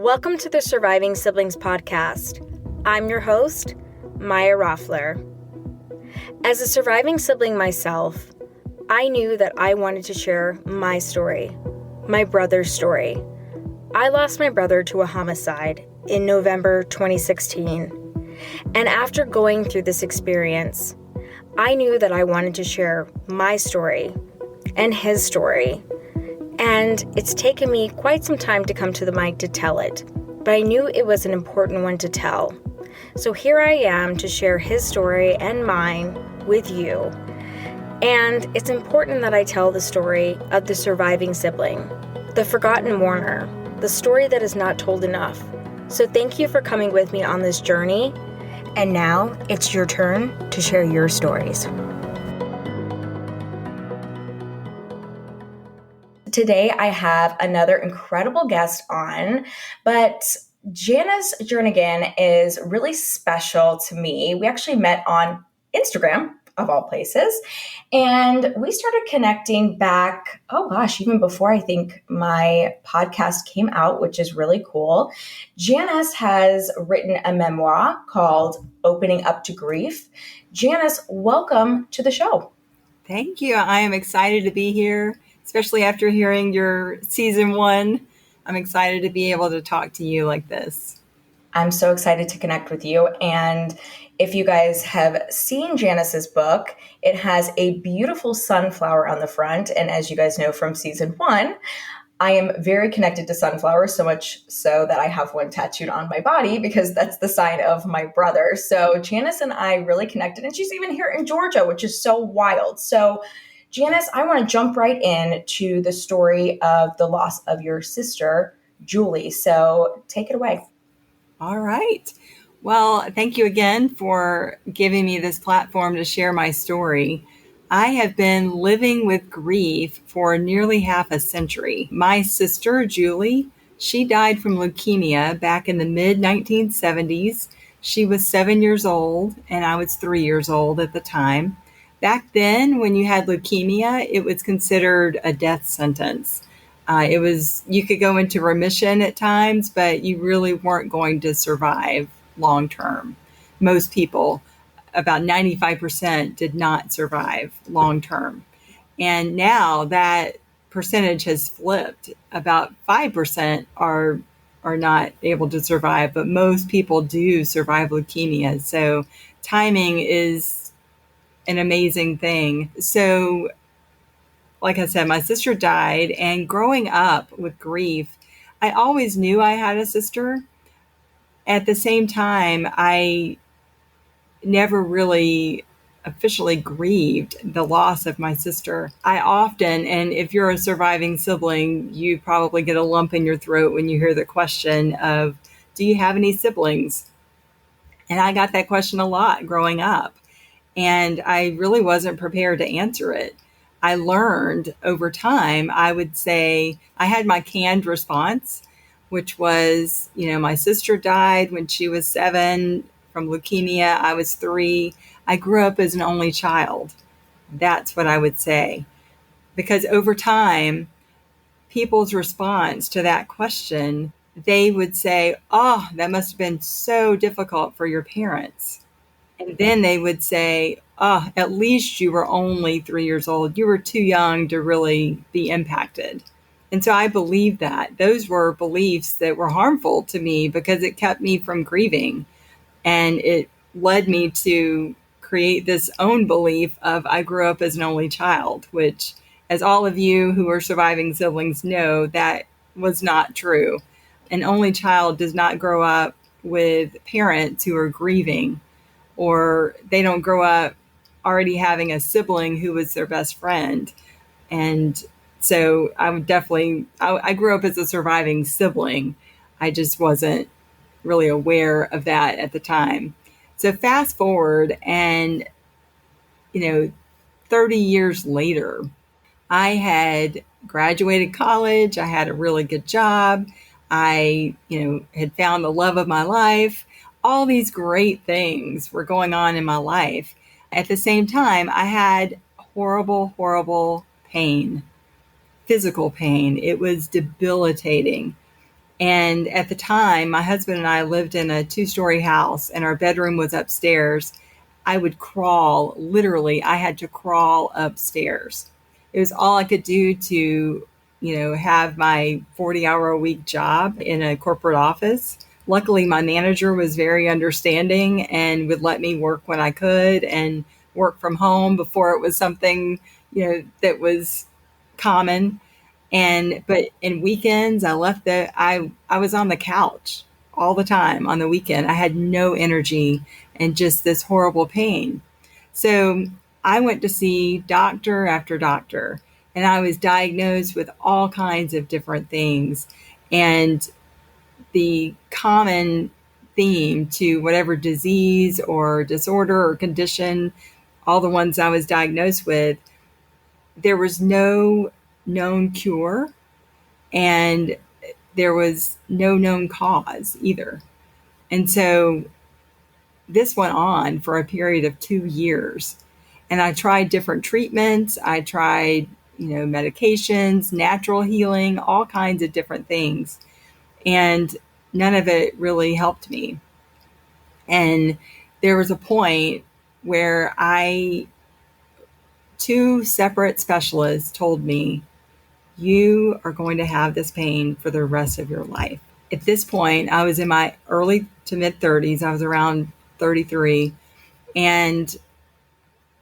Welcome to the Surviving Siblings podcast. I'm your host, Maya Roffler. As a surviving sibling myself, I knew that I wanted to share my story, my brother's story. I lost my brother to a homicide in November 2016. And after going through this experience, I knew that I wanted to share my story and his story. And it's taken me quite some time to come to the mic to tell it, but I knew it was an important one to tell. So here I am to share his story and mine with you. And it's important that I tell the story of the surviving sibling, the forgotten mourner, the story that is not told enough. So thank you for coming with me on this journey. And now it's your turn to share your stories. Today, I have another incredible guest on, but Janice Jernigan is really special to me. We actually met on Instagram, of all places, and we started connecting back, even before I think my podcast came out, which is really cool. Janice has written a memoir called Opening Up to Grief. Janice, welcome to the show. Thank you. I am excited to be here, especially after hearing your season 1. I'm excited to be able to talk to you like this. I'm so excited to connect with you. And if you guys have seen Janice's book, it has a beautiful sunflower on the front. And as you guys know from season 1, I am very connected to sunflowers, so much so that I have one tattooed on my body because that's the sign of my brother. So Janice and I really connected, and she's even here in Georgia, which is so wild. So Janice, I want to jump right in to the story of the loss of your sister, Julie. So take it away. All right. Well, thank you again for giving me this platform to share my story. I have been living with grief for nearly half a century. My sister, Julie, she died from leukemia back in the mid-1970s. She was 7 years old, and I was 3 years old at the time. Back then, when you had leukemia, it was considered a death sentence. You could go into remission at times, but you really weren't going to survive long term. Most people, about 95%, did not survive long term. And now that percentage has flipped. About 5% are not able to survive, but most people do survive leukemia. So timing is an amazing thing. So, like I said, my sister died, and growing up with grief, I always knew I had a sister. At the same time, I never really officially grieved the loss of my sister. I often, and if you're a surviving sibling, you probably get a lump in your throat when you hear the question of, do you have any siblings? And I got that question a lot growing up. And I really wasn't prepared to answer it. I learned over time, I would say, I had my canned response, which was, my sister died when she was 7 from leukemia. I was 3. I grew up as an only child. That's what I would say. Because over time, people's response to that question, they would say, oh, that must have been so difficult for your parents. And then they would say, oh, at least you were only 3 years old. You were too young to really be impacted. And so I believed that. Those were beliefs that were harmful to me because it kept me from grieving. And it led me to create this own belief of I grew up as an only child, which, as all of you who are surviving siblings know, that was not true. An only child does not grow up with parents who are grieving, or they don't grow up already having a sibling who was their best friend. And so I grew up as a surviving sibling. I just wasn't really aware of that at the time. So fast forward and, 30 years later, I had graduated college. I had a really good job. I, had found the love of my life. All these great things were going on in my life. At the same time, I had horrible, horrible pain, physical pain. It was debilitating. And at the time, my husband and I lived in a 2-story house and our bedroom was upstairs. I would crawl, literally, I had to crawl upstairs. It was all I could do to, have my 40-hour-a-week job in a corporate office. Luckily, my manager was very understanding and would let me work when I could and work from home before it was something, that was common. But in weekends, I was on the couch all the time on the weekend. I had no energy and just this horrible pain. So I went to see doctor after doctor, and I was diagnosed with all kinds of different things. And the common theme to whatever disease or disorder or condition, all the ones I was diagnosed with, there was no known cure and there was no known cause either. And so this went on for a period of 2 years. And I tried different treatments. I tried, medications, natural healing, all kinds of different things. And none of it really helped me. And there was a point where two separate specialists told me, you are going to have this pain for the rest of your life. At this point, I was in my early to mid 30s. I was around 33. And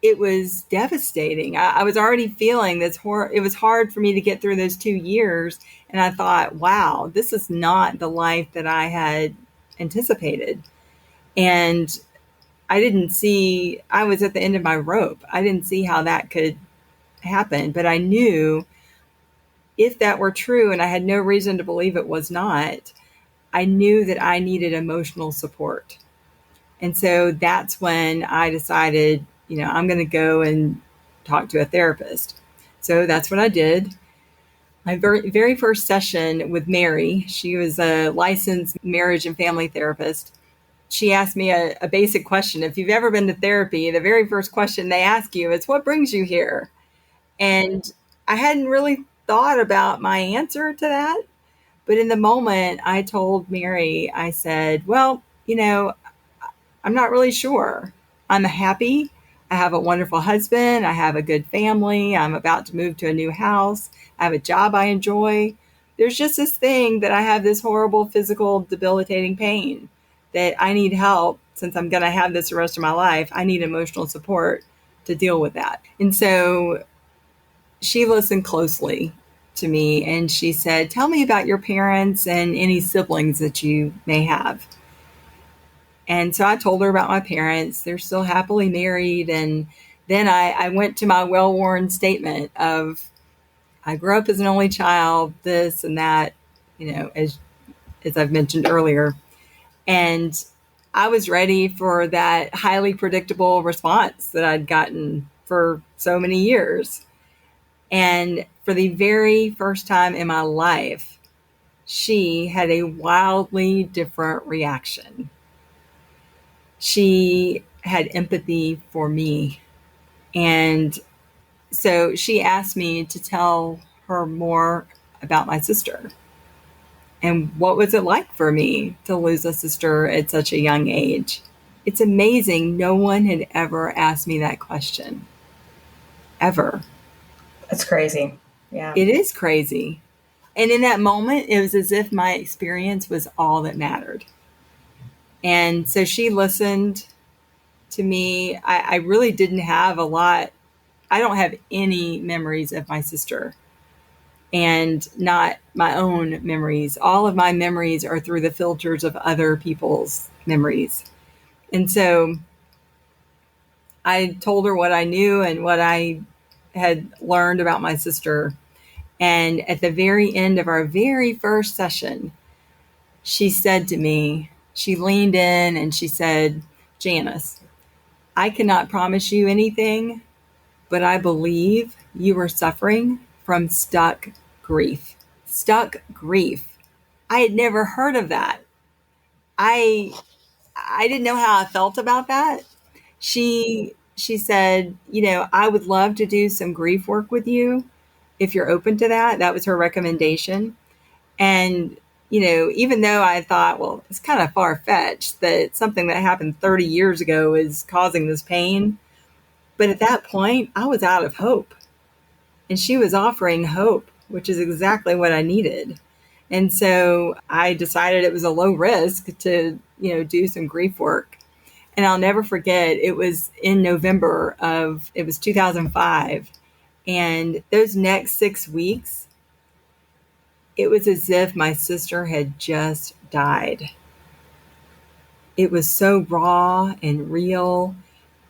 it was devastating. I was already feeling this horror. It was hard for me to get through those 2 years. And I thought, wow, this is not the life that I had anticipated. And I was at the end of my rope. I didn't see how that could happen. But I knew if that were true, and I had no reason to believe it was not, I knew that I needed emotional support. And so that's when I decided, I'm going to go and talk to a therapist. So that's what I did. My very, very first session with Mary, she was a licensed marriage and family therapist. She asked me a basic question. If you've ever been to therapy, the very first question they ask you is, what brings you here? And I hadn't really thought about my answer to that. But in the moment, I told Mary, I said, well, I'm not really sure. I'm happy. I have a wonderful husband. I have a good family. I'm about to move to a new house. I have a job I enjoy. There's just this thing that I have this horrible physical debilitating pain that I need help. Since I'm going to have this the rest of my life, I need emotional support to deal with that. And so she listened closely to me and she said, tell me about your parents and any siblings that you may have. And so I told her about my parents. They're still happily married. And then I went to my well-worn statement of, I grew up as an only child, this and that, as I've mentioned earlier. And I was ready for that highly predictable response that I'd gotten for so many years. And for the very first time in my life, she had a wildly different reaction. She had empathy for me. And so she asked me to tell her more about my sister. And what was it like for me to lose a sister at such a young age? It's amazing. No one had ever asked me that question. Ever. That's crazy. Yeah. It is crazy. And in that moment, it was as if my experience was all that mattered. And so she listened to me. I really didn't have a lot. I don't have any memories of my sister and not my own memories. All of my memories are through the filters of other people's memories. And so I told her what I knew and what I had learned about my sister. And at the very end of our very first session, she said to me, she leaned in and she said, Janice, I cannot promise you anything, but I believe you are suffering from stuck grief. Stuck grief. I had never heard of that. I didn't know how I felt about that. She said, I would love to do some grief work with you if you're open to that. That was her recommendation. And even though I thought, well, it's kind of far-fetched that something that happened 30 years ago is causing this pain. But at that point, I was out of hope. And she was offering hope, which is exactly what I needed. And so I decided it was a low risk to, do some grief work. And I'll never forget, it was in it was 2005. And those next 6 weeks, it was as if my sister had just died. It was so raw and real.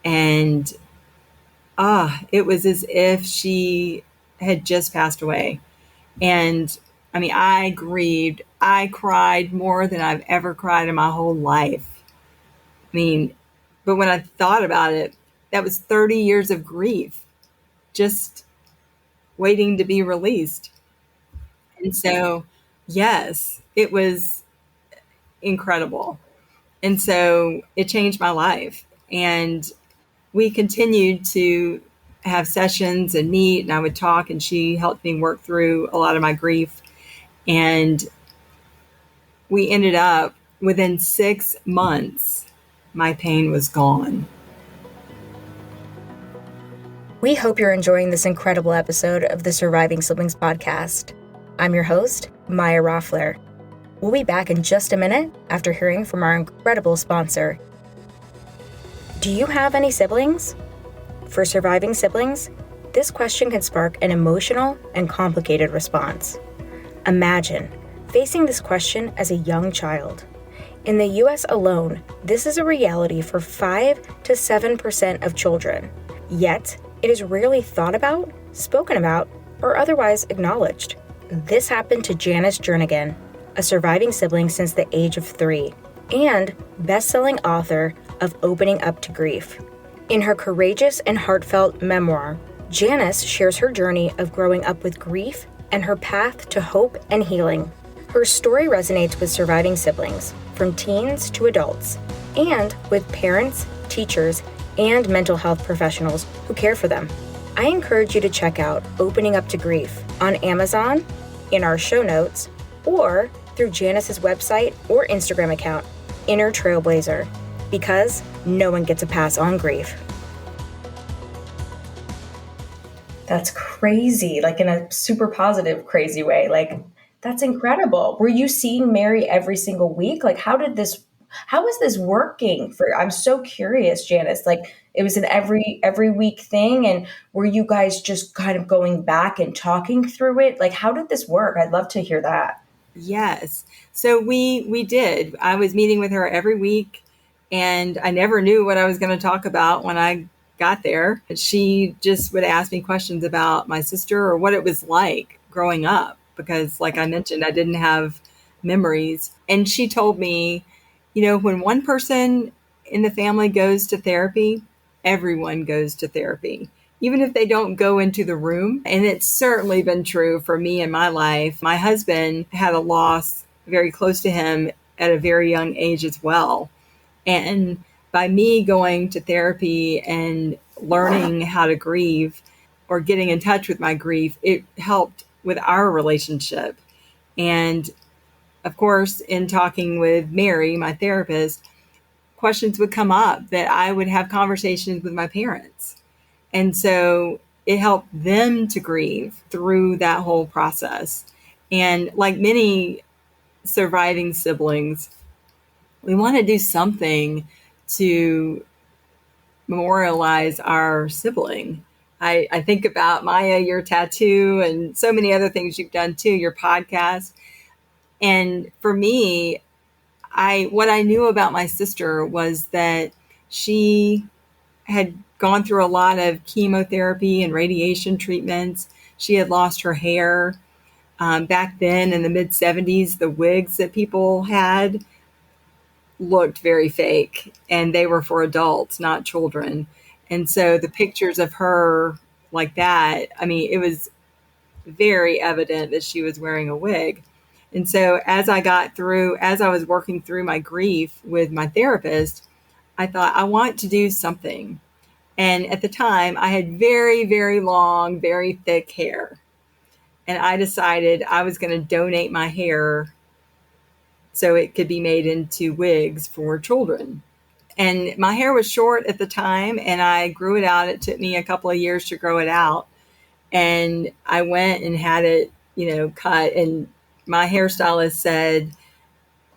And it was as if she had just passed away. And I mean, I grieved. I cried more than I've ever cried in my whole life. I mean, but when I thought about it, that was 30 years of grief just waiting to be released. And so, yes, it was incredible. And so it changed my life. And we continued to have sessions and meet, and I would talk, and she helped me work through a lot of my grief. And we ended up within 6 months, my pain was gone. We hope you're enjoying this incredible episode of the Surviving Siblings podcast. I'm your host, Maya Roffler. We'll be back in just a minute after hearing from our incredible sponsor. Do you have any siblings? For surviving siblings, this question can spark an emotional and complicated response. Imagine facing this question as a young child. In the US alone, this is a reality for 5 to 7% of children. Yet, it is rarely thought about, spoken about, or otherwise acknowledged. This happened to Janice Jernigan, a surviving sibling since the age of 3, and best-selling author of Opening Up to Grief. In her courageous and heartfelt memoir, Janice shares her journey of growing up with grief and her path to hope and healing. Her story resonates with surviving siblings, from teens to adults, and with parents, teachers, and mental health professionals who care for them. I encourage you to check out Opening Up to Grief on Amazon, in our show notes, or through Janice's website or Instagram account, Inner Trailblazer, because no one gets a pass on grief. That's crazy, like in a super positive, crazy way. Like, that's incredible. Were you seeing Mary every single week? Like, how is this working for, I'm so curious, Janice, like it was an every week thing. And were you guys just kind of going back and talking through it? Like, how did this work? I'd love to hear that. Yes. So we did. I was meeting with her every week, and I never knew what I was going to talk about when I got there. She just would ask me questions about my sister or what it was like growing up, because like I mentioned, I didn't have memories. And she told me, when one person in the family goes to therapy, everyone goes to therapy, even if they don't go into the room. And it's certainly been true for me in my life. My husband had a loss very close to him at a very young age as well. And by me going to therapy and learning how to grieve or getting in touch with my grief, it helped with our relationship. And of course, in talking with Mary, my therapist, questions would come up that I would have conversations with my parents. And so it helped them to grieve through that whole process. And like many surviving siblings, we want to do something to memorialize our sibling. I think about Maya, your tattoo, and so many other things you've done too, your podcast. And for me, what I knew about my sister was that she had gone through a lot of chemotherapy and radiation treatments. She had lost her hair. Back then in the mid-70s, the wigs that people had looked very fake, and they were for adults, not children. And so the pictures of her like that, I mean, it was very evident that she was wearing a wig. And so as I was working through my grief with my therapist, I thought, I want to do something. And at the time, I had very, very long, very thick hair. And I decided I was going to donate my hair so it could be made into wigs for children. And my hair was short at the time, and I grew it out. It took me a couple of years to grow it out. And I went and had it, cut. And my hairstylist said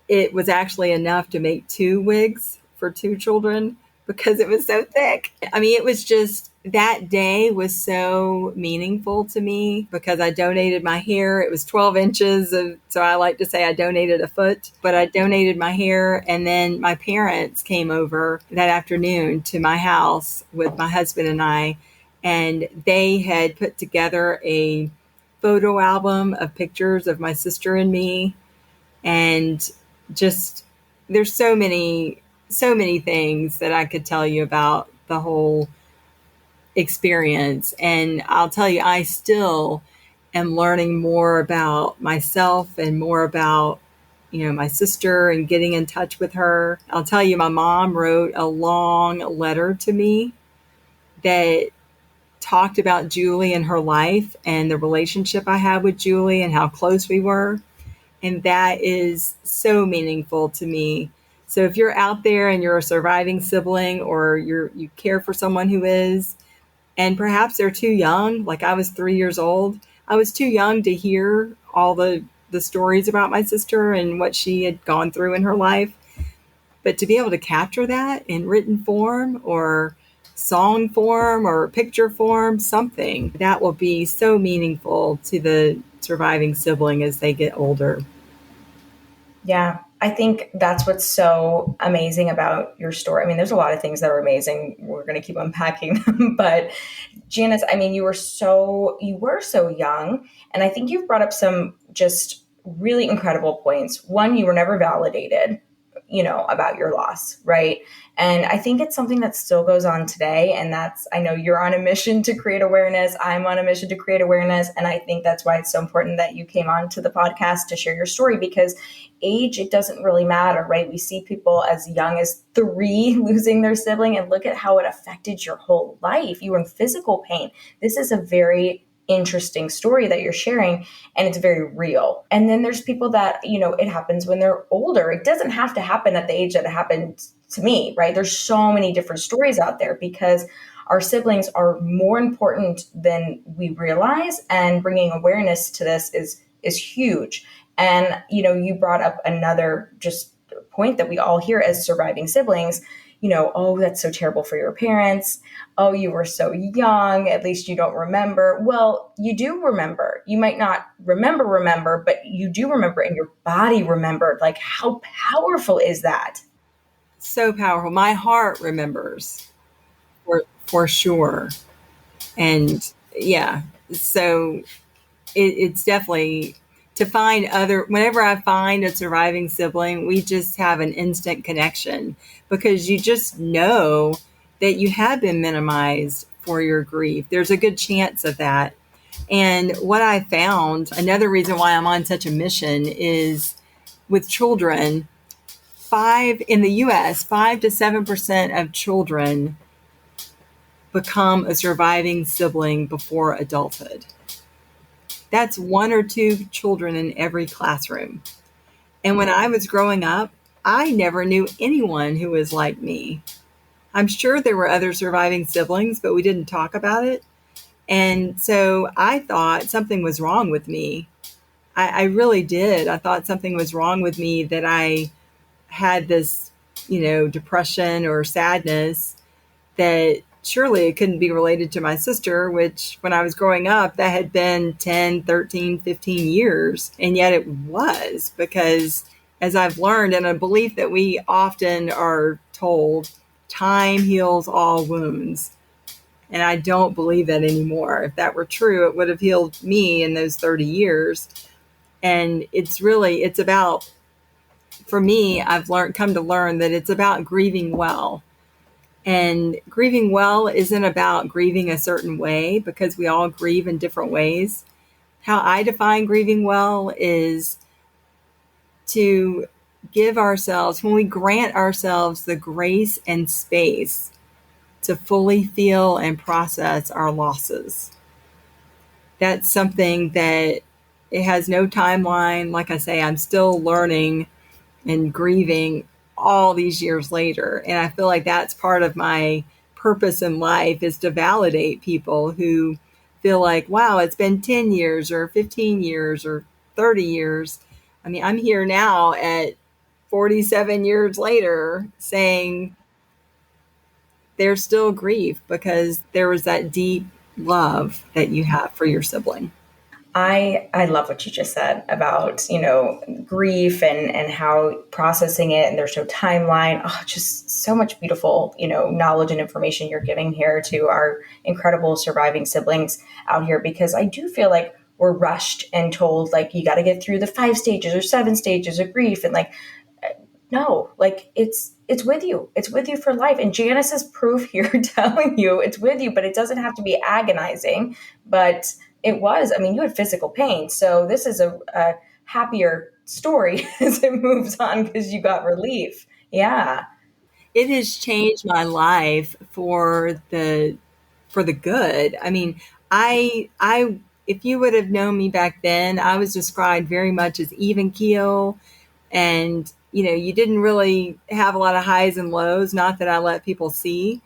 it was actually enough to make 2 wigs for 2 children because it was so thick. I mean, it was just, that day was so meaningful to me because I donated my hair. It was 12 inches. So I like to say I donated a foot, but I donated my hair. And then my parents came over that afternoon to my house with my husband and I, and they had put together a photo album of pictures of my sister and me. And just, there's so many things that I could tell you about the whole experience. And I'll tell you, I still am learning more about myself and more about, my sister and getting in touch with her. I'll tell you, my mom wrote a long letter to me that talked about Julie and her life and the relationship I had with Julie and how close we were. And that is so meaningful to me. So if you're out there and you're a surviving sibling, or you care for someone who is, and perhaps they're too young, like I was 3 years old, I was too young to hear all the stories about my sister and what she had gone through in her life. But to be able to capture that in written form or song form or picture form, something that will be so meaningful to the surviving sibling as they get older. Yeah, I think that's what's so amazing about your story. I mean, there's a lot of things that are amazing. We're going to keep unpacking them, but Janice, I mean, you were so young, and I think you've brought up some just really incredible points. One, you were never validated, about your loss, right? And I think it's something that still goes on today. And I know you're on a mission to create awareness. I'm on a mission to create awareness. And I think that's why it's so important that you came on to the podcast to share your story, because age, it doesn't really matter, right? We see people as young as 3 losing their sibling, and look at how it affected your whole life. You were in physical pain. This is a very interesting story that you're sharing, and it's very real. And then there's people that, it happens when they're older. It doesn't have to happen at the age that it happened to me, right? There's so many different stories out there because our siblings are more important than we realize, and bringing awareness to this is huge. And, you brought up another just point that we all hear as surviving siblings, oh, that's so terrible for your parents. Oh, you were so young. At least you don't remember. Well, you do remember. You might not remember, but you do remember, and your body remembered. Like, how powerful is that? So powerful. My heart remembers for sure. And yeah, so it's definitely to find whenever I find a surviving sibling, we just have an instant connection because you just know that you have been minimized for your grief. There's a good chance of that. And what I found, another reason why I'm on such a mission, is with children, in the US, 5 to 7% of children become a surviving sibling before adulthood. That's 1 or 2 children in every classroom. And when I was growing up, I never knew anyone who was like me. I'm sure there were other surviving siblings, but we didn't talk about it. And so I thought something was wrong with me. I really did. I thought something was wrong with me, that I had this, depression or sadness, that surely it couldn't be related to my sister, which when I was growing up, that had been 10, 13, 15 years. And yet it was, because as I've learned, and a belief that we often are told, time heals all wounds. And I don't believe that anymore. If that were true, it would have healed me in those 30 years. And it's about, for me, I've come to learn that it's about grieving well. And grieving well isn't about grieving a certain way, because we all grieve in different ways. How I define grieving well is to give ourselves, when we grant ourselves the grace and space to fully feel and process our losses. That's something that it has no timeline. Like I say, I'm still learning and grieving all these years later. And I feel like that's part of my purpose in life, is to validate people who feel like, wow, it's been 10 years or 15 years or 30 years. I mean, I'm here now at 47 years later saying there's still grief because there was that deep love that you have for your sibling. I love what you just said about, grief and how processing it, and there's no timeline. Oh, just so much beautiful, knowledge and information you're giving here to our incredible surviving siblings out here, because I do feel like we're rushed and told like you got to get through the 5 stages or 7 stages of grief, and like no, like it's with you. It's with you for life. And Janice is proof here telling you it's with you, but it doesn't have to be agonizing. But it was, I mean, you had physical pain. So this is a happier story as it moves on because you got relief. Yeah. It has changed my life for the good. I mean, I if you would have known me back then, I was described very much as even keel, and you didn't really have a lot of highs and lows, not that I let people see.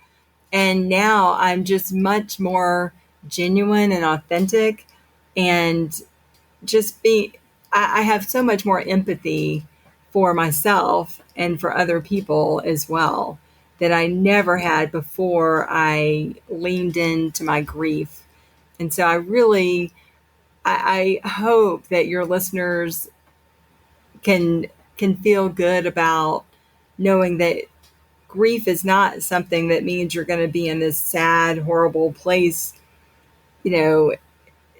And now I'm just much more genuine and authentic, and just be I have so much more empathy for myself and for other people as well that I never had before I leaned into my grief. And so I hope that your listeners can feel good about knowing that grief is not something that means you're going to be in this sad, horrible place.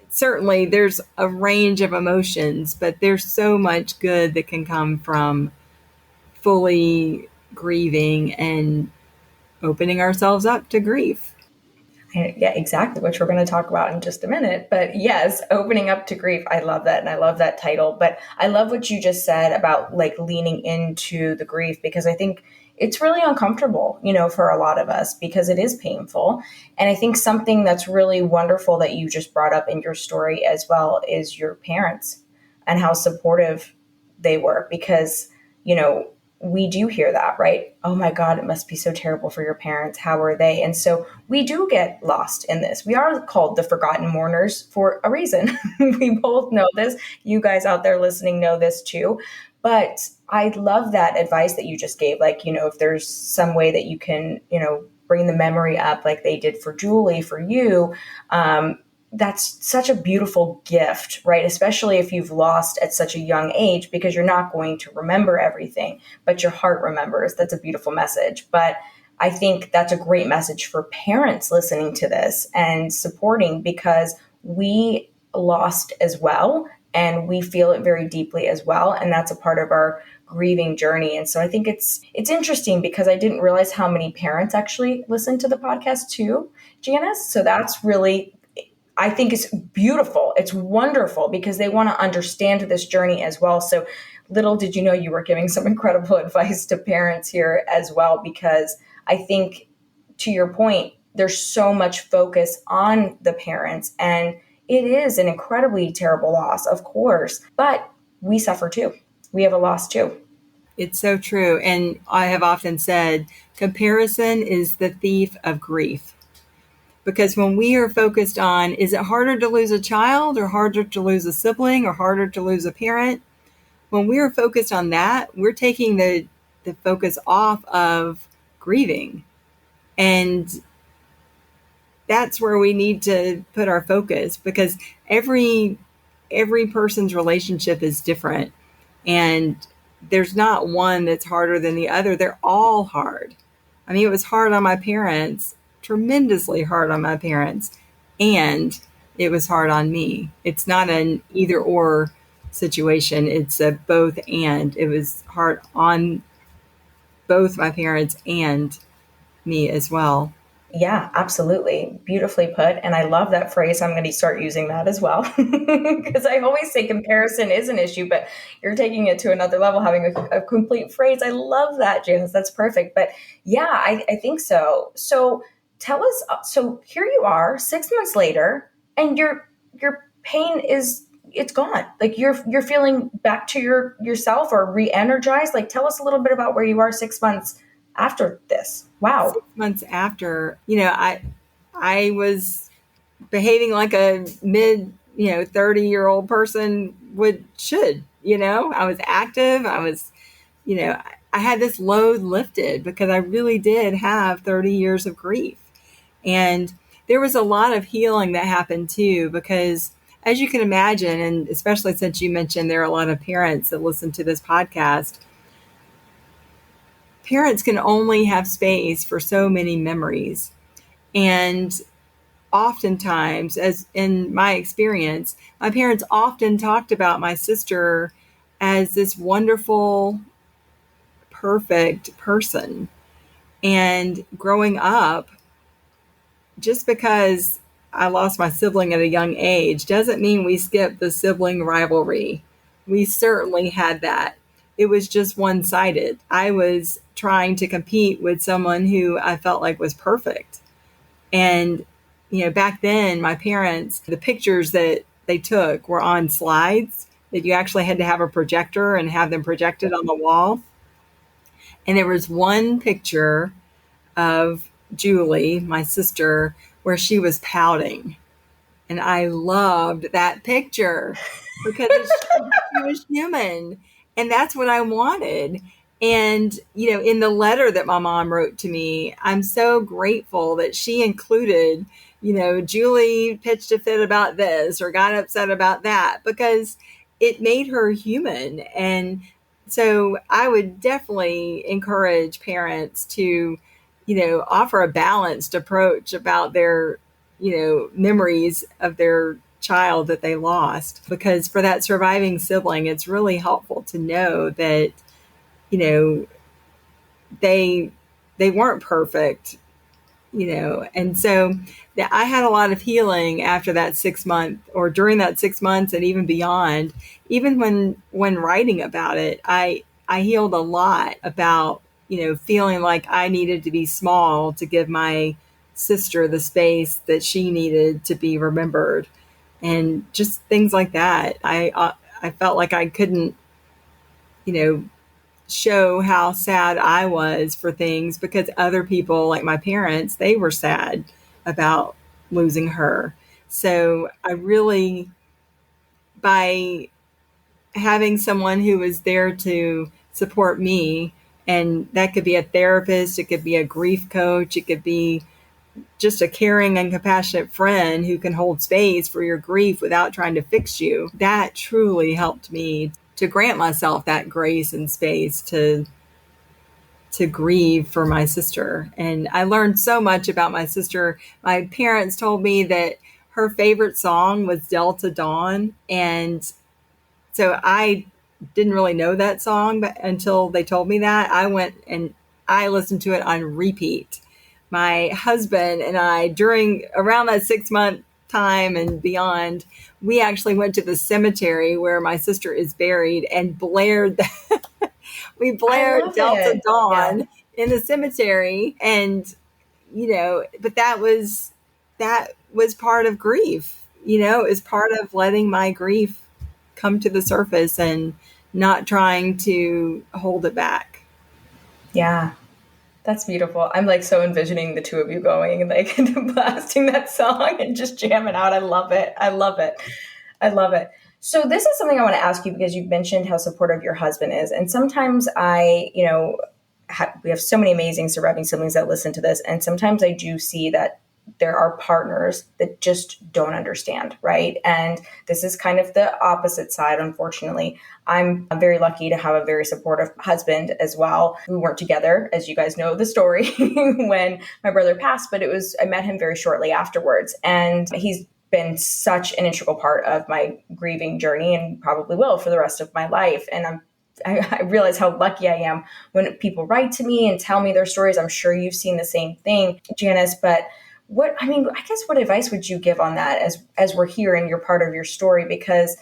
Certainly there's a range of emotions, but there's so much good that can come from fully grieving and opening ourselves up to grief. Yeah, exactly, which we're going to talk about in just a minute. But yes, opening up to grief. I love that. And I love that title. But I love what you just said about like leaning into the grief, because I think it's really uncomfortable, for a lot of us, because it is painful. And I think something that's really wonderful that you just brought up in your story as well is your parents and how supportive they were, because, we do hear that, right? Oh my God, it must be so terrible for your parents. How are they? And so we do get lost in this. We are called the forgotten mourners for a reason. We both know this. You guys out there listening know this too. But I love that advice that you just gave. Like, if there's some way that you can, bring the memory up like they did for Julie, for you, that's such a beautiful gift, right? Especially if you've lost at such a young age, because you're not going to remember everything, but your heart remembers. That's a beautiful message. But I think that's a great message for parents listening to this and supporting, because we lost as well, and we feel it very deeply as well. And that's a part of our grieving journey. And so I think it's interesting, because I didn't realize how many parents actually listen to the podcast too, Janice. So that's really, I think it's beautiful. It's wonderful, because they want to understand this journey as well. So little did you know you were giving some incredible advice to parents here as well, because I think, to your point, there's so much focus on the parents, and it is an incredibly terrible loss, of course, but we suffer too. We have a loss too. It's so true. And I have often said comparison is the thief of grief. Because when we are focused on, is it harder to lose a child or harder to lose a sibling or harder to lose a parent? When we are focused on that, we're taking the focus off of grieving. And that's where we need to put our focus, because every person's relationship is different. And there's not one that's harder than the other. They're all hard. I mean, it was hard on my parents, tremendously hard on my parents, and it was hard on me. It's not an either or situation. It's a both and. It was hard on both my parents and me as well. Yeah, absolutely. Beautifully put. And I love that phrase. I'm going to start using that as well. Because I always say comparison is an issue, but you're taking it to another level, having a complete phrase. I love that, Janice. That's perfect. But yeah, I think so. So tell us, so here you are 6 months later, and your pain is it's gone. Like you're feeling back to yourself or re-energized. Like tell us a little bit about where you are 6 months after this. Wow. 6 months after, I was behaving like a mid, 30-year-old person should. I was active. I was, I had this load lifted because I really did have 30 years of grief. And there was a lot of healing that happened too, because as you can imagine, and especially since you mentioned there are a lot of parents that listen to this podcast, parents can only have space for so many memories. And oftentimes, as in my experience, my parents often talked about my sister as this wonderful, perfect person. And growing up, just because I lost my sibling at a young age doesn't mean we skipped the sibling rivalry. We certainly had that. It was just one-sided. I was trying to compete with someone who I felt like was perfect. And, back then, my parents, the pictures that they took were on slides that you actually had to have a projector and have them projected on the wall. And there was one picture of Julie, my sister, where she was pouting. And I loved that picture because she was human. And that's what I wanted. And, in the letter that my mom wrote to me, I'm so grateful that she included, Julie pitched a fit about this or got upset about that, because it made her human. And so I would definitely encourage parents to, offer a balanced approach about their, memories of their child that they lost, because for that surviving sibling, it's really helpful to know that, they weren't perfect, and so I had a lot of healing after that 6 month, or during that 6 months, and even beyond. Even when writing about it, I healed a lot about, feeling like I needed to be small to give my sister the space that she needed to be remembered, and just things like that. I felt like I couldn't, show how sad I was for things because other people, like my parents, they were sad about losing her. So I really, by having someone who was there to support me, and that could be a therapist, it could be a grief coach, it could be just a caring and compassionate friend who can hold space for your grief without trying to fix you. That truly helped me to grant myself that grace and space to grieve for my sister. And I learned so much about my sister. My parents told me that her favorite song was Delta Dawn. And so I didn't really know that song, but until they told me that, I went and I listened to it on repeat. My husband and I, around that 6 month time and beyond, we actually went to the cemetery where my sister is buried and blared we blared Delta Dawn in the cemetery. And, but that was part of grief, it was part of letting my grief come to the surface and not trying to hold it back. Yeah. That's beautiful. I'm like so envisioning the two of you going and like blasting that song and just jamming out. I love it. I love it. I love it. So this is something I want to ask you because you've mentioned how supportive your husband is. And sometimes we have so many amazing surviving siblings that listen to this. And sometimes I do see that there are partners that just don't understand, right? And this is kind of the opposite side, unfortunately. I'm very lucky to have a very supportive husband as well. We weren't together, as you guys know the story, when my brother passed, but I met him very shortly afterwards. And he's been such an integral part of my grieving journey and probably will for the rest of my life. And I realize how lucky I am when people write to me and tell me their stories. I'm sure you've seen the same thing, Janice, but what advice would you give on that as we're here and you're part of your story? Because,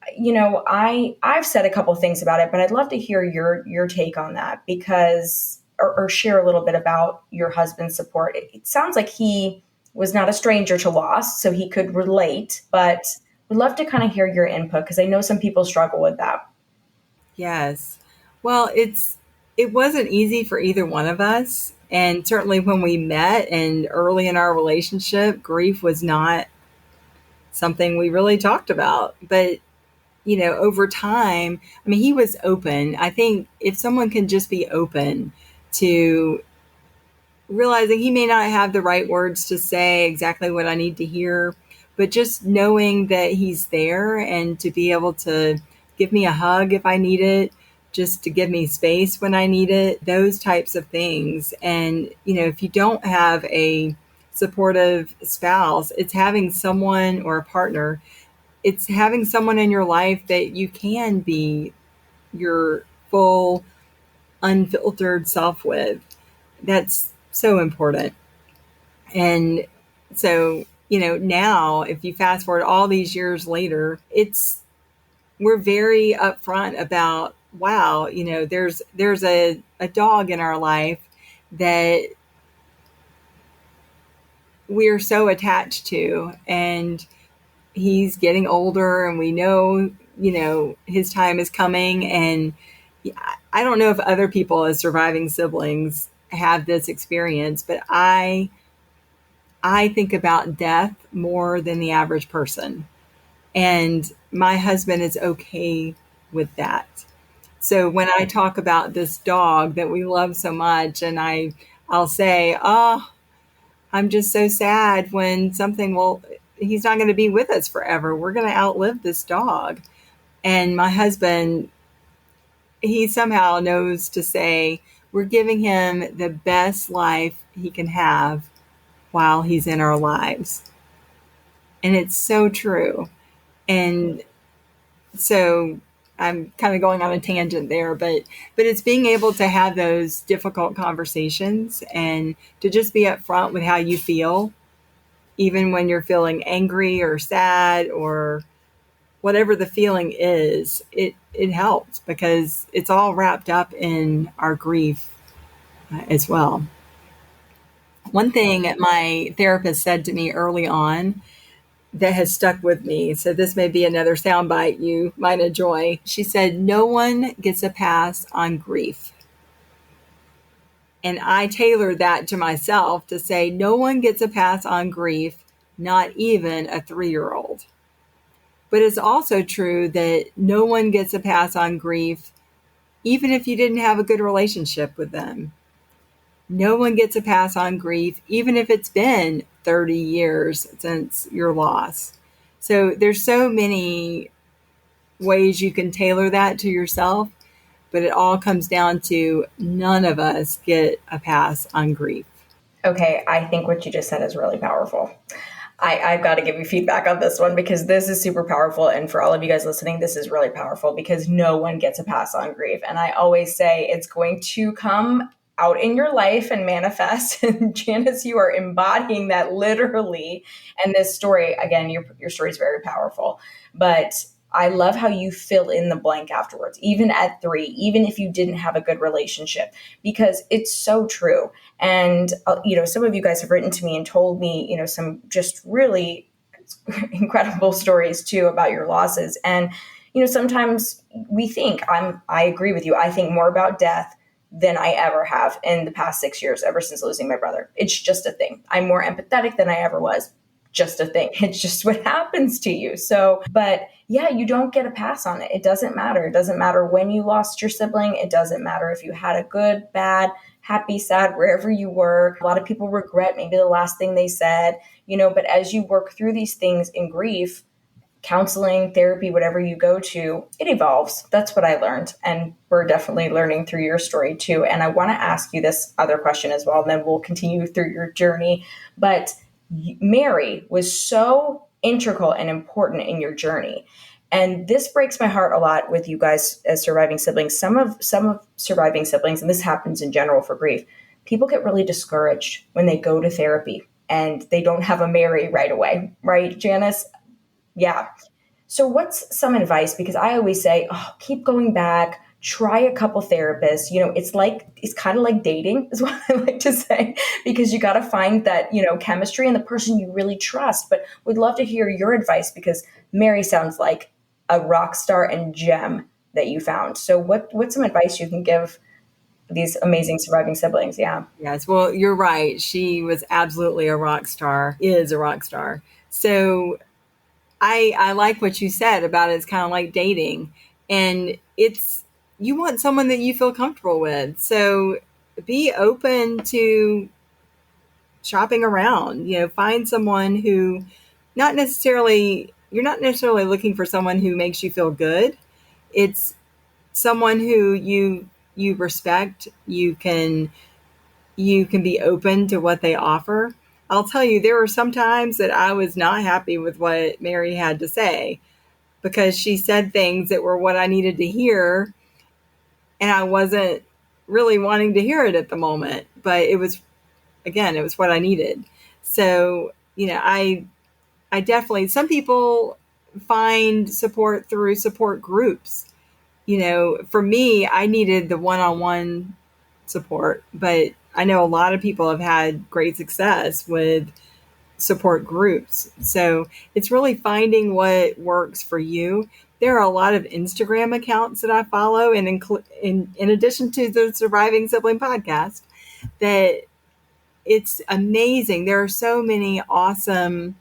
I've said a couple of things about it, but I'd love to hear your take on that because, or share a little bit about your husband's support. It sounds like he was not a stranger to loss, so he could relate, but Would love to kind of hear your input because I know some people struggle with that. Yes. Well, it wasn't easy for either one of us. And certainly when we met and early in our relationship, grief was not something we really talked about. But, over time, I mean, he was open. I think if someone can just be open to realizing he may not have the right words to say exactly what I need to hear, but just knowing that he's there and to be able to give me a hug if I need it, just to give me space when I need it, those types of things. And, if you don't have a supportive spouse, it's having someone or a partner, it's having someone in your life that you can be your full, unfiltered self with. That's so important. And so, now if you fast forward all these years later, we're very upfront about, wow, there's a dog in our life that we're so attached to, and he's getting older, and we know, his time is coming. And I don't know if other people as surviving siblings have this experience, but I think about death more than the average person. And my husband is okay with that. So when I talk about this dog that we love so much, and I'll say, oh, I'm just so sad when he's not going to be with us forever. We're going to outlive this dog. And my husband, he somehow knows to say, we're giving him the best life he can have while he's in our lives. And it's so true. And so I'm kind of going on a tangent there, but it's being able to have those difficult conversations and to just be upfront with how you feel, even when you're feeling angry or sad or whatever the feeling is. It helps because it's all wrapped up in our grief as well. One thing my therapist said to me early on that has stuck with me, so this may be another soundbite you might enjoy. She said, no one gets a pass on grief. And I tailored that to myself to say, no one gets a pass on grief, not even a 3-year-old. But it's also true that no one gets a pass on grief, even if you didn't have a good relationship with them. No one gets a pass on grief, even if it's been 30 years since your loss. So there's so many ways you can tailor that to yourself, but it all comes down to none of us get a pass on grief. Okay, I think what you just said is really powerful. I've got to give you feedback on this one because this is super powerful. And for all of you guys listening, this is really powerful because no one gets a pass on grief. And I always say it's going to come out in your life and manifest. And Janice, you are embodying that literally. And this story, again, your story is very powerful. But I love how you fill in the blank afterwards, even at 3, even if you didn't have a good relationship, because it's so true. And, some of you guys have written to me and told me, some just really incredible stories too about your losses. And, sometimes we think I agree with you. I think more about death than I ever have in the past 6 years, ever since losing my brother. It's just a thing. I'm more empathetic than I ever was. Just a thing. It's just what happens to you. So, but yeah, you don't get a pass on it. It doesn't matter. It doesn't matter when you lost your sibling. It doesn't matter if you had a good, bad, happy, sad, wherever you were. A lot of people regret maybe the last thing they said, but as you work through these things in grief, counseling, therapy, whatever you go to, it evolves. That's what I learned. And we're definitely learning through your story too. And I want to ask you this other question as well, and then we'll continue through your journey. But Mary was so integral and important in your journey. And this breaks my heart a lot with you guys as surviving siblings. Some of surviving siblings, and this happens in general for grief, people get really discouraged when they go to therapy and they don't have a Mary right away. Right, Janice? Yeah. So what's some advice? Because I always say, keep going back, try a couple therapists. It's kind of like dating is what I like to say, because you got to find that, chemistry and the person you really trust. But we'd love to hear your advice because Mary sounds like a rock star and gem that you found. So what's some advice you can give these amazing surviving siblings? Yeah. Yes, well, you're right. She was absolutely a rock star, is a rock star. So I like what you said about it's kind of like dating. And you want someone that you feel comfortable with. So be open to shopping around, find someone who you're not necessarily looking for someone who makes you feel good. It's someone who you respect. You can be open to what they offer. I'll tell you, there were some times that I was not happy with what Mary had to say because she said things that were what I needed to hear, and I wasn't really wanting to hear it at the moment, but it was what I needed. So, I definitely, some people find support through support groups. For me, I needed the one-on-one support, but I know a lot of people have had great success with support groups. So it's really finding what works for you. There are a lot of Instagram accounts that I follow, and in addition to the Surviving Sibling podcast, that it's amazing. There are so many awesome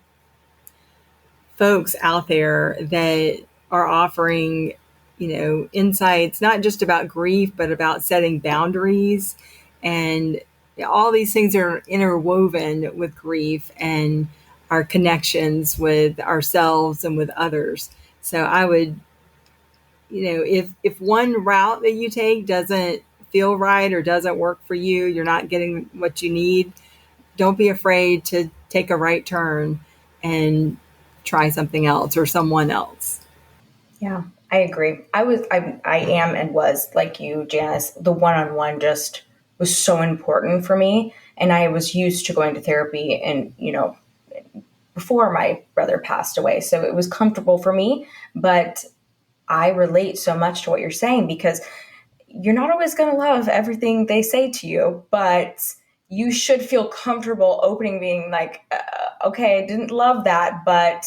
folks out there that are offering, insights, not just about grief, but about setting boundaries. And all these things are interwoven with grief and our connections with ourselves and with others. So I would, if one route that you take doesn't feel right or doesn't work for you, you're not getting what you need, don't be afraid to take a right turn and try something else or someone else. Yeah, I agree. I am and was like you, Janice. The one-on-one just was so important for me. And I was used to going to therapy and, before my brother passed away. So it was comfortable for me, but I relate so much to what you're saying because you're not always going to love everything they say to you, but you should feel comfortable opening, being like, okay, I didn't love that, but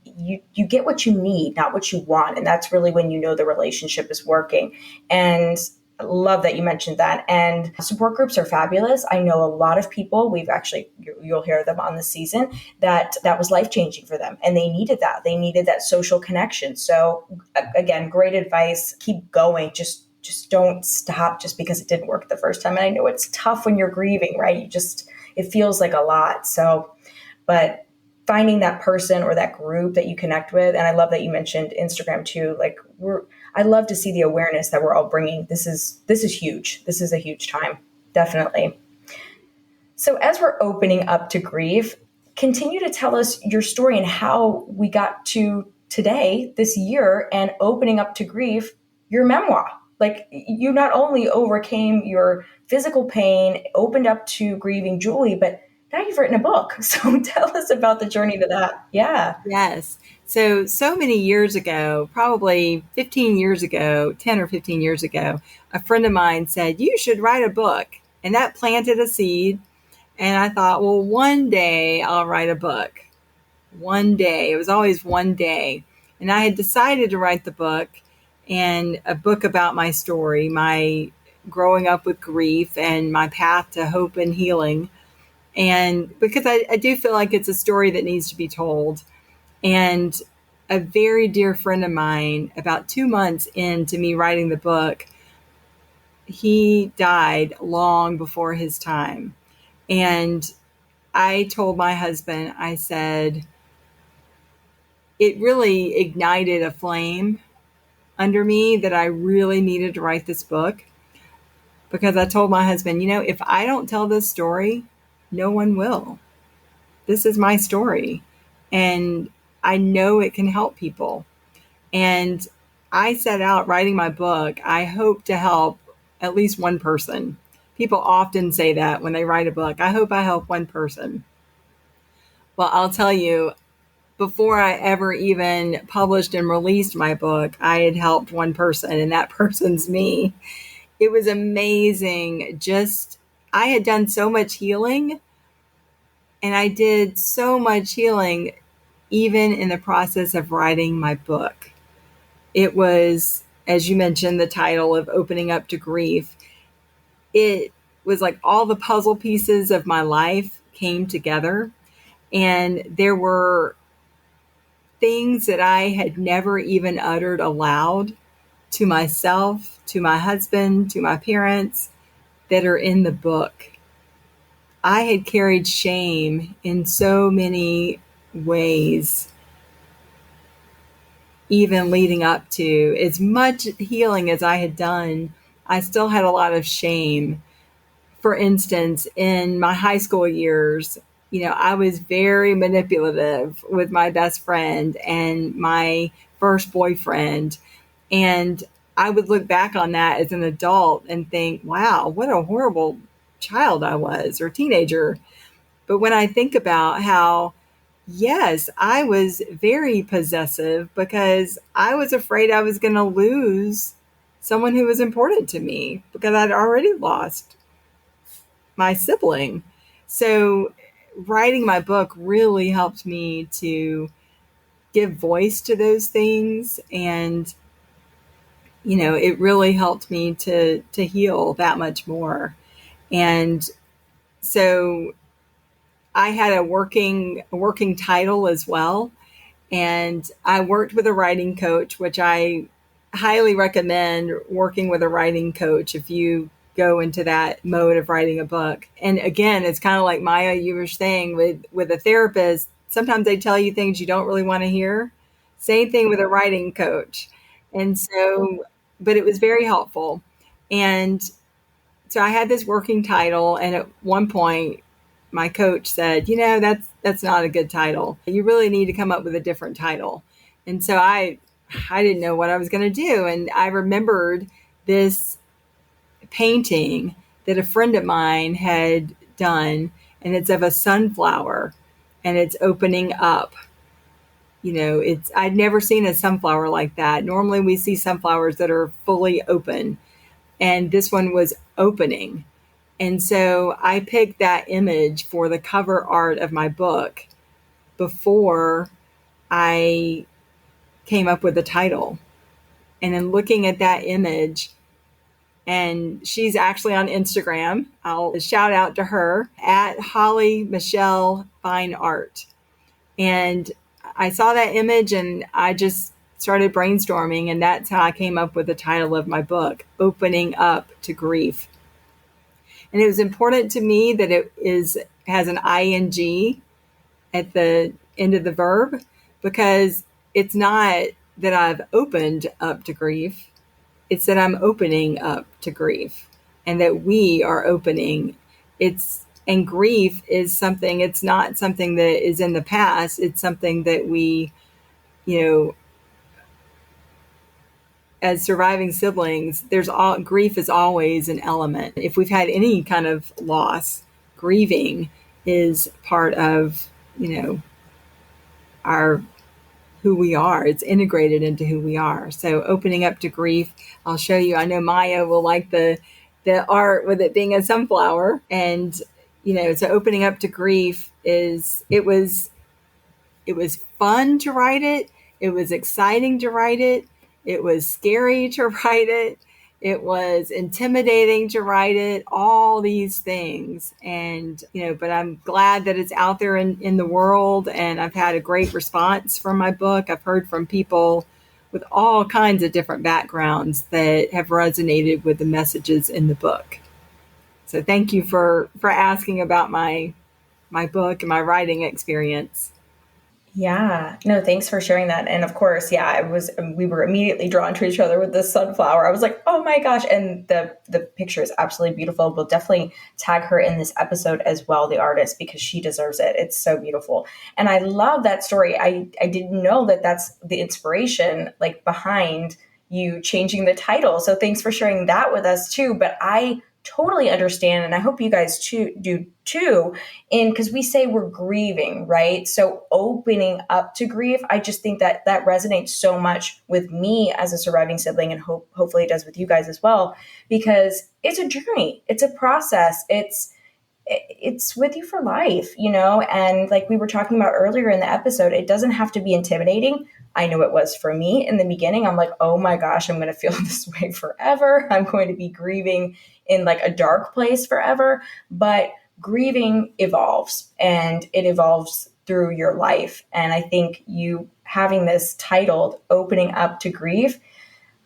you get what you need, not what you want. And that's really when you know the relationship is working. And I love that you mentioned that. And support groups are fabulous. I know a lot of people, you'll hear them on the season, that was life-changing for them. And they needed that. They needed that social connection. So again, great advice. Keep going. Just don't stop just because it didn't work the first time. And I know it's tough when you're grieving, right? It feels like a lot. So, but finding that person or that group that you connect with. And I love that you mentioned Instagram too. Like I love to see the awareness that we're all bringing. This is huge. This is a huge time. Definitely. So as we're opening up to grief, continue to tell us your story and how we got to today, this year, and opening up to grief, your memoir. Like you not only overcame your physical pain, opened up to grieving Julie, but now you've written a book. So tell us about the journey to that. Yeah. Yes. So many years ago, probably 15 years ago, 10 or 15 years ago, a friend of mine said, you should write a book. And that planted a seed. And I thought, well, one day I'll write a book. One day. It was always one day. And I had decided to write the book, and a book about my story, my growing up with grief and my path to hope and healing. And because I do feel like it's a story that needs to be told. And a very dear friend of mine, about 2 months into me writing the book, he died long before his time. And I told my husband, I said, it really ignited a flame under me that I really needed to write this book. Because I told my husband, if I don't tell this story, no one will. This is my story. And I know it can help people. And I set out writing my book. I hope to help at least one person. People often say that when they write a book. I hope I help one person. Well, I'll tell you, before I ever even published and released my book, I had helped one person, and that person's me. It was amazing. I had done so much healing, and I did so much healing even in the process of writing my book. It was, as you mentioned, the title of Opening Up to Grief. It was like all the puzzle pieces of my life came together, and there were things that I had never even uttered aloud to myself, to my husband, to my parents, that are in the book. I had carried shame in so many ways, even leading up to as much healing as I had done. I still had a lot of shame. For instance, in my high school years, I was very manipulative with my best friend and my first boyfriend. And I would look back on that as an adult and think, wow, what a horrible child I was, or teenager. But when I think about how, yes, I was very possessive because I was afraid I was going to lose someone who was important to me because I'd already lost my sibling. So writing my book really helped me to give voice to those things, and it really helped me to heal that much more. And so I had a working title as well, and I worked with a writing coach, which I highly recommend working with a writing coach if you go into that mode of writing a book. And again, it's kind of like Maya, you were saying with a therapist, sometimes they tell you things you don't really want to hear. Same thing with a writing coach. And so, but it was very helpful. And so I had this working title, and at one point my coach said, that's not a good title. You really need to come up with a different title. And so I didn't know what I was going to do. And I remembered this painting that a friend of mine had done, and it's of a sunflower, and it's opening up. I'd never seen a sunflower like that. Normally we see sunflowers that are fully open, and this one was opening. And so I picked that image for the cover art of my book before I came up with the title. And then looking at that image, and she's actually on Instagram. I'll shout out to her at Holly Michelle Fine Art. And I saw that image and I just started brainstorming, and that's how I came up with the title of my book, Opening Up to Grief. And it was important to me that it has an ing at the end of the verb, because it's not that I've opened up to grief. It's that I'm opening up to grief, and that we are opening. And grief is something, it's not something that is in the past. It's something that we, as surviving siblings, grief is always an element. If we've had any kind of loss, grieving is part of, our who we are. It's integrated into who we are. So opening up to grief, I'll show you. I know Maya will like the art with it being a sunflower. And, so opening up to grief it was fun to write it. It was exciting to write it. It was scary to write it. It was intimidating to write it, all these things. And, but I'm glad that it's out there in the world. And I've had a great response from my book. I've heard from people with all kinds of different backgrounds that have resonated with the messages in the book. So thank you for asking about my book and my writing experience. Yeah, no, thanks for sharing that. And of course, we were immediately drawn to each other with this sunflower. I was like, oh my gosh. And the picture is absolutely beautiful. We'll definitely tag her in this episode as well, the artist, because she deserves it. It's so beautiful. And I love that story. I didn't know that that's the inspiration behind you changing the title. So thanks for sharing that with us too. But I totally understand, and I hope you guys do too, because we say we're grieving, right? So opening up to grief, I just think that resonates so much with me as a surviving sibling, and hopefully it does with you guys as well, because it's a journey, it's a process, it's it's with you for life, and like we were talking about earlier in the episode, it doesn't have to be intimidating. I know it was for me in the beginning. I'm like, oh my gosh, I'm going to feel this way forever. I'm going to be grieving in like a dark place forever. But grieving evolves, and it evolves through your life. And I think you having this titled Opening Up to Grief,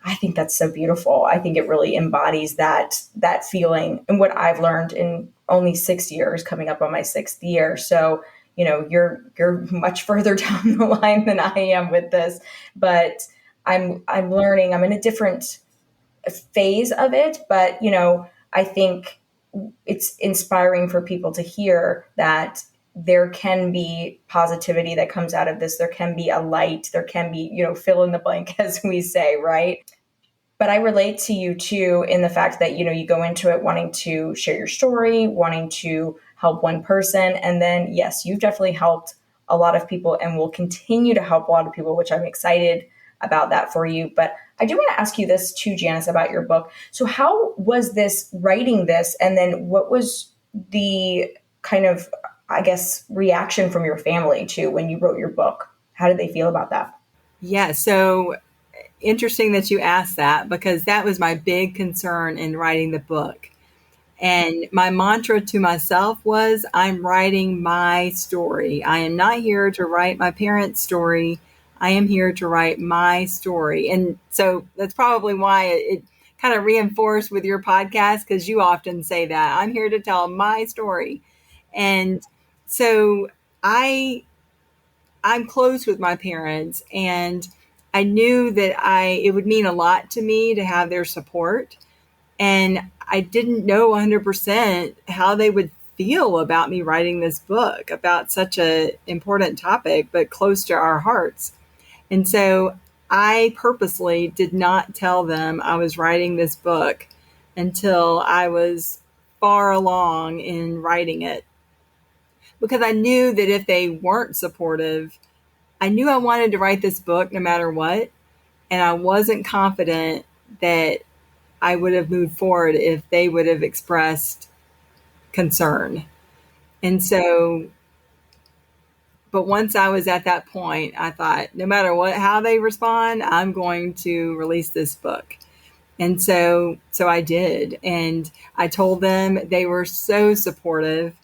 I think that's so beautiful. I think it really embodies that feeling and what I've learned in only 6 years, coming up on my 6th year. So, you're much further down the line than I am with this, but I'm learning. I'm in a different phase of it, but I think it's inspiring for people to hear that there can be positivity that comes out of this. There can be a light. There can be, fill in the blank, as we say, right? But I relate to you too in the fact that, you go into it wanting to share your story, wanting to help one person. And then, yes, you've definitely helped a lot of people and will continue to help a lot of people, which I'm excited about that for you. But I do want to ask you this too, Janice, about your book. So how was this writing this? And then what was the kind of, I guess, reaction from your family to when you wrote your book? How did they feel about that? Yeah, so interesting that you asked that, because that was my big concern in writing the book. And my mantra to myself was, I'm writing my story. I am not here to write my parents' story. I am here to write my story. And so that's probably why it kind of reinforced with your podcast, because you often say that I'm here to tell my story. And so I'm close with my parents, and I knew that it would mean a lot to me to have their support. And I didn't know 100% how they would feel about me writing this book about such an important topic, but close to our hearts. And so I purposely did not tell them I was writing this book until I was far along in writing it, because I knew that if they weren't supportive, I knew I wanted to write this book no matter what. And I wasn't confident that I would have moved forward if they would have expressed concern. And so, but once I was at that point, I thought, no matter how they respond, I'm going to release this book. And so I did. And I told them. They were so supportive.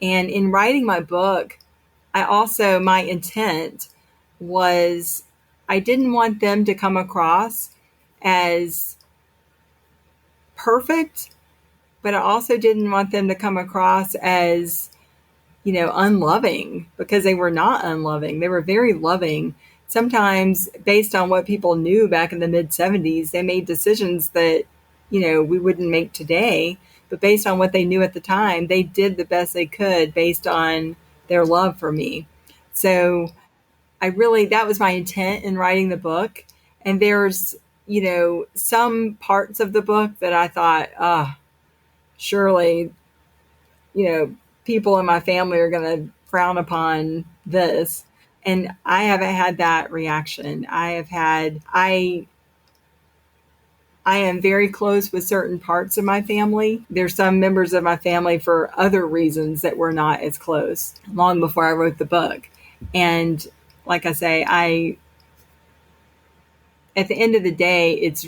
And in writing my book, my intent was, I didn't want them to come across as perfect, but I also didn't want them to come across as, unloving, because they were not unloving. They were very loving. Sometimes, based on what people knew back in the mid 70s, they made decisions that, we wouldn't make today. But based on what they knew at the time, they did the best they could based on their love for me. So that was my intent in writing the book. And there's, some parts of the book that I thought, surely, people in my family are going to frown upon this. And I haven't had that reaction. I am very close with certain parts of my family. There's some members of my family for other reasons that we're not as close, long before I wrote the book. And like I say, at the end of the day, it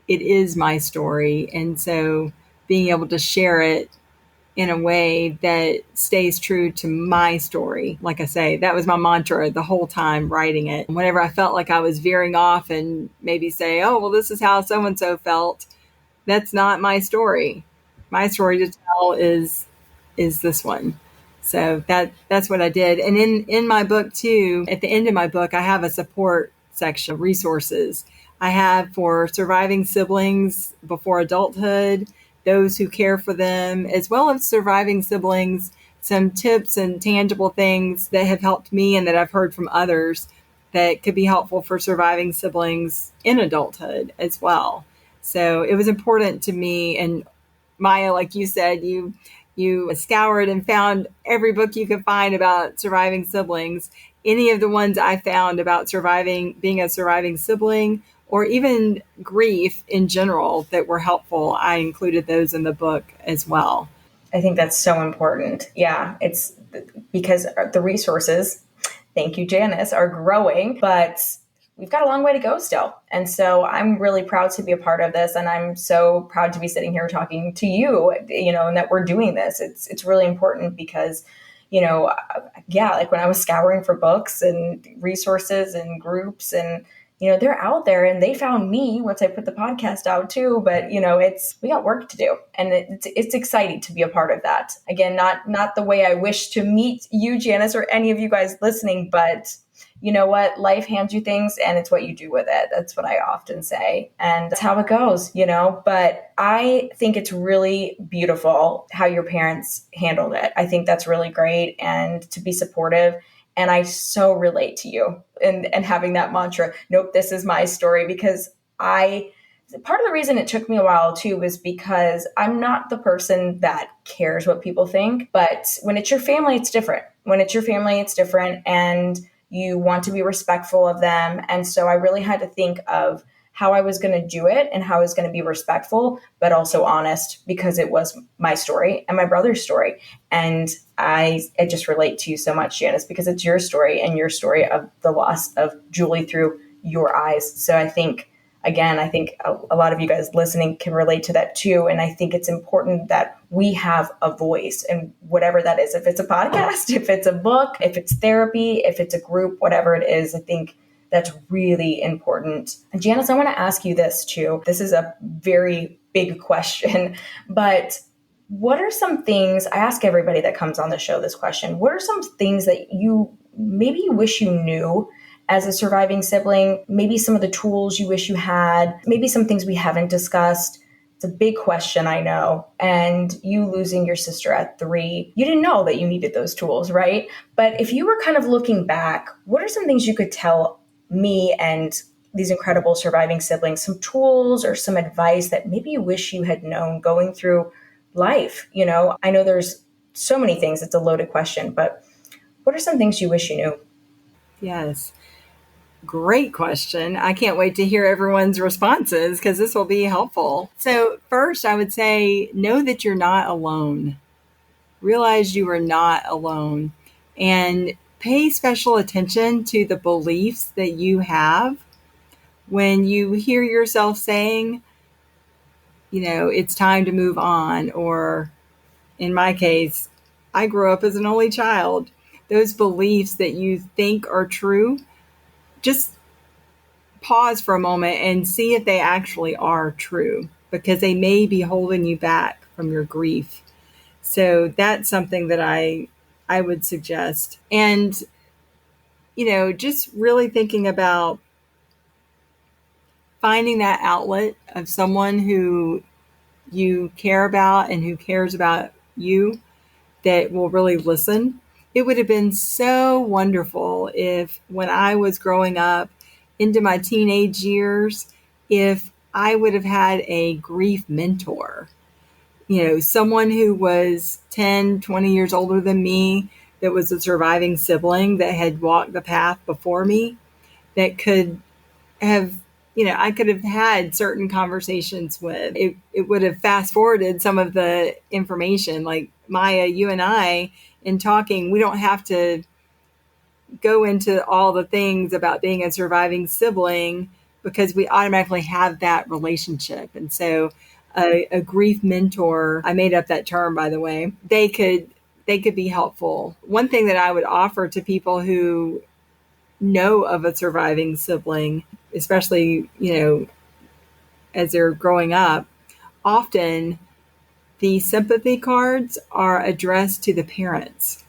is my story. And so being able to share it in a way that stays true to my story. Like I say, that was my mantra the whole time writing it. Whenever I felt like I was veering off and maybe say, oh, well, this is how so-and-so felt, that's not my story. My story to tell is this one. So that's what I did. And in my book too, at the end of my book, I have a support section of resources. I have for surviving siblings before adulthood, those who care for them, as well as surviving siblings, some tips and tangible things that have helped me and that I've heard from others that could be helpful for surviving siblings in adulthood as well. So it was important to me. And Maya, like you said, you scoured and found every book you could find about surviving siblings. Any of the ones I found about being a surviving sibling, or even grief in general that were helpful, I included those in the book as well. I think that's so important. Yeah, it's because the resources, thank you, Janice, are growing, but we've got a long way to go still. And so I'm really proud to be a part of this. And I'm so proud to be sitting here talking to you, and that we're doing this. It's really important because, like when I was scouring for books and resources and groups and, they're out there and they found me once I put the podcast out too. But, we got work to do, and it's exciting to be a part of that. Again, not the way I wish to meet you, Janice, or any of you guys listening, but you know what? Life hands you things and it's what you do with it. That's what I often say. And that's how it goes, But I think it's really beautiful how your parents handled it. I think that's really great, and to be supportive. And I so relate to you and having that mantra, nope, this is my story, because part of the reason it took me a while too was because I'm not the person that cares what people think. But when it's your family, it's different. And you want to be respectful of them. And so I really had to think of how I was going to do it and how I was going to be respectful, but also honest, because it was my story and my brother's story. And I just relate to you so much, Janice, because it's your story and your story of the loss of Julie through your eyes. So I think a lot of you guys listening can relate to that too. And I think it's important that we have a voice, and whatever that is, if it's a podcast, if it's a book, if it's therapy, if it's a group, whatever it is, I think that's really important. And Janice, I want to ask you this too. This is a very big question, but what are some things, I ask everybody that comes on the show this question, what are some things that you wish you knew as a surviving sibling, maybe some of the tools you wish you had, maybe some things we haven't discussed? It's a big question, I know. And you losing your sister at 3, you didn't know that you needed those tools, right? But if you were kind of looking back, what are some things you could tell me and these incredible surviving siblings, some tools or some advice that maybe you wish you had known going through life? I know there's so many things. It's a loaded question, but what are some things you wish you knew? Yes. Great question. I can't wait to hear everyone's responses because this will be helpful. So first, I would say, know that you're not alone. Realize you are not alone, and pay special attention to the beliefs that you have when you hear yourself saying, it's time to move on. Or in my case, I grew up as an only child. Those beliefs that you think are true, just pause for a moment and see if they actually are true, because they may be holding you back from your grief. So that's something that I would suggest. And, just really thinking about finding that outlet of someone who you care about and who cares about you, that will really listen. It would have been so wonderful if, when I was growing up into my teenage years, if I would have had a grief mentor, someone who was 10, 20 years older than me, that was a surviving sibling that had walked the path before me, that could have, I could have had certain conversations with. It would have fast forwarded some of the information. Like, Maya, you and I, in talking, we don't have to go into all the things about being a surviving sibling, because we automatically have that relationship. And so a grief mentor, I made up that term, by the way, they could be helpful. One thing that I would offer to people who know of a surviving sibling, especially, as they're growing up, often the sympathy cards are addressed to the parents.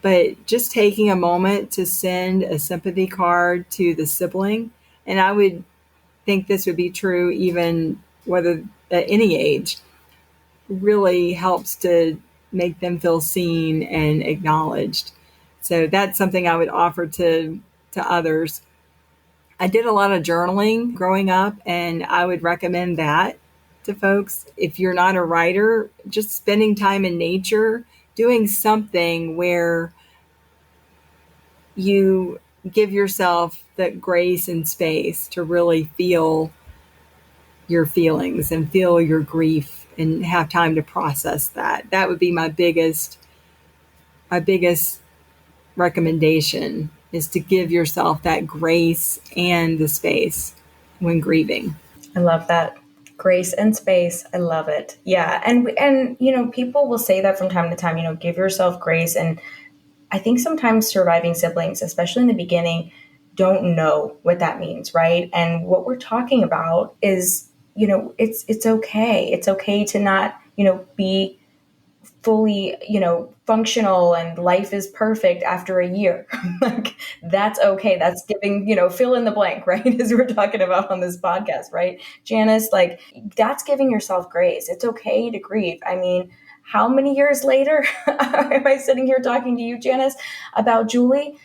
But just taking a moment to send a sympathy card to the sibling, and I would think this would be true even whether at any age, really helps to make them feel seen and acknowledged. So that's something I would offer to others. I did a lot of journaling growing up, and I would recommend that to folks. If you're not a writer, just spending time in nature, doing something where you give yourself that grace and space to really feel your feelings and feel your grief and have time to process that. That would be my biggest recommendation, is to give yourself that grace and the space when grieving. I love that. Grace and space. I love it. Yeah. And people will say that from time to time, give yourself grace. And I think sometimes surviving siblings, especially in the beginning, don't know what that means, right? And what we're talking about is, it's okay. It's okay to not, be fully, functional and life is perfect after a year. Like, that's okay. That's giving, fill in the blank, right? As we're talking about on this podcast, right? Janice, like, that's giving yourself grace. It's okay to grieve. I mean, how many years later am I sitting here talking to you, Janice, about Julie?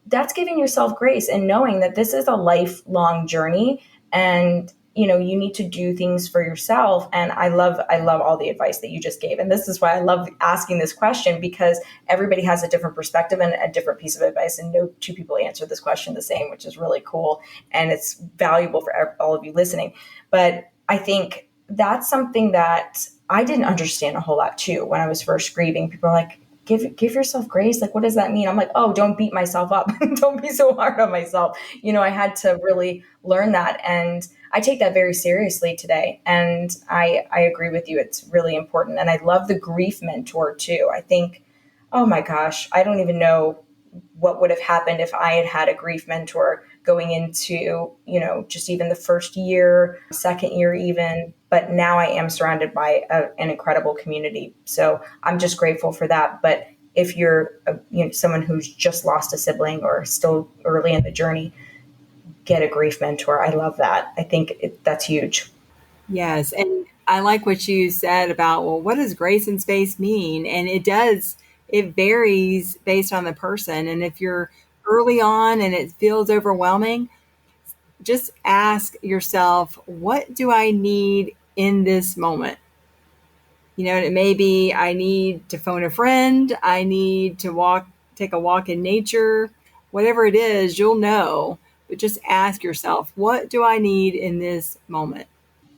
That's giving yourself grace and knowing that this is a lifelong journey, and you need to do things for yourself. And I love all the advice that you just gave. And this is why I love asking this question, because everybody has a different perspective and a different piece of advice, and no two people answer this question the same, which is really cool. And it's valuable for all of you listening. But I think that's something that I didn't understand a whole lot too. When I was first grieving, people are like, give yourself grace. Like, what does that mean? I'm like, oh, don't beat myself up. Don't be so hard on myself. I had to really learn that. And I take that very seriously today. And I agree with you. It's really important. And I love the grief mentor too. I think, oh my gosh, I don't even know what would have happened if I had had a grief mentor going into, just even the first year, second year even. But now I am surrounded by an incredible community. So I'm just grateful for that. But if you're someone who's just lost a sibling or still early in the journey, get a grief mentor. I love that. I think that's huge. Yes. And I like what you said about, well, what does grace and space mean? And it varies based on the person. And if you're early on and it feels overwhelming, just ask yourself, what do I need in this moment? And it may be, I need to phone a friend. I need to take a walk in nature. Whatever it is, you'll know. But just ask yourself, what do I need in this moment?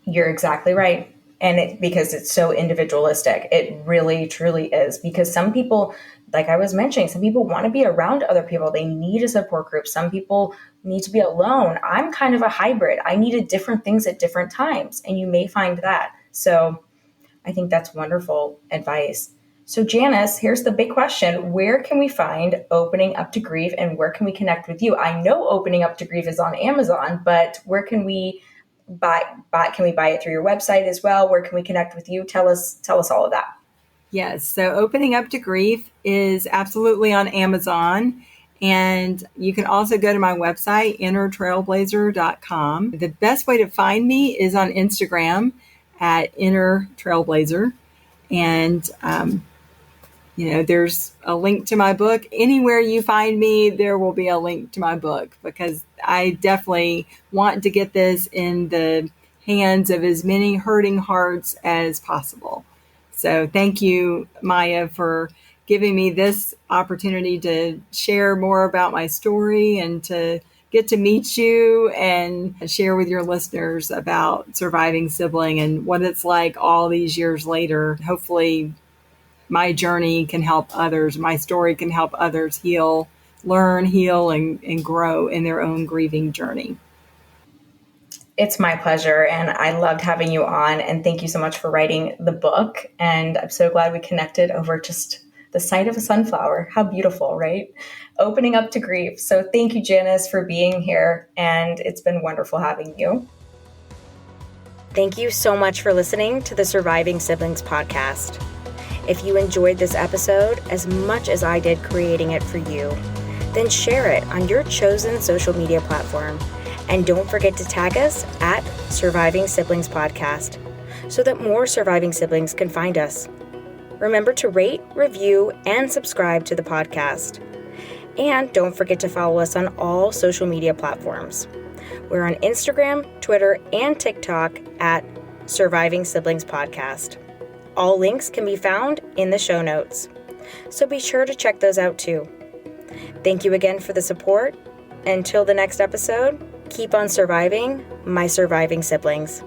You're exactly right. And because it's so individualistic, it really, truly is. Because some people, like I was mentioning, some people want to be around other people. They need a support group. Some people need to be alone. I'm kind of a hybrid. I needed different things at different times. And you may find that. So I think that's wonderful advice. So Janice, here's the big question. Where can we find Opening Up to Grief, and where can we connect with you? I know Opening Up to Grief is on Amazon, but where can we can we buy it through your website as well? Where can we connect with you? Tell us all of that. Yes. So Opening Up to Grief is absolutely on Amazon. And you can also go to my website, innertrailblazer.com. The best way to find me is on Instagram at innertrailblazer. And, there's a link to my book. Anywhere you find me, there will be a link to my book, because I definitely want to get this in the hands of as many hurting hearts as possible. So thank you, Maya, for giving me this opportunity to share more about my story and to get to meet you and share with your listeners about surviving sibling and what it's like all these years later. Hopefully my journey can help others. My story can help others learn, heal, and grow in their own grieving journey. It's my pleasure. And I loved having you on. And thank you so much for writing the book. And I'm so glad we connected over just the sight of a sunflower. How beautiful, right? Opening Up to Grief. So thank you, Janice, for being here. And it's been wonderful having you. Thank you so much for listening to the Surviving Siblings podcast. If you enjoyed this episode as much as I did creating it for you, then share it on your chosen social media platform. And don't forget to tag us at Surviving Siblings Podcast so that more surviving siblings can find us. Remember to rate, review, and subscribe to the podcast. And don't forget to follow us on all social media platforms. We're on Instagram, Twitter, and TikTok at Surviving Siblings Podcast. All links can be found in the show notes, so be sure to check those out too. Thank you again for the support. Until the next episode, keep on surviving, my surviving siblings.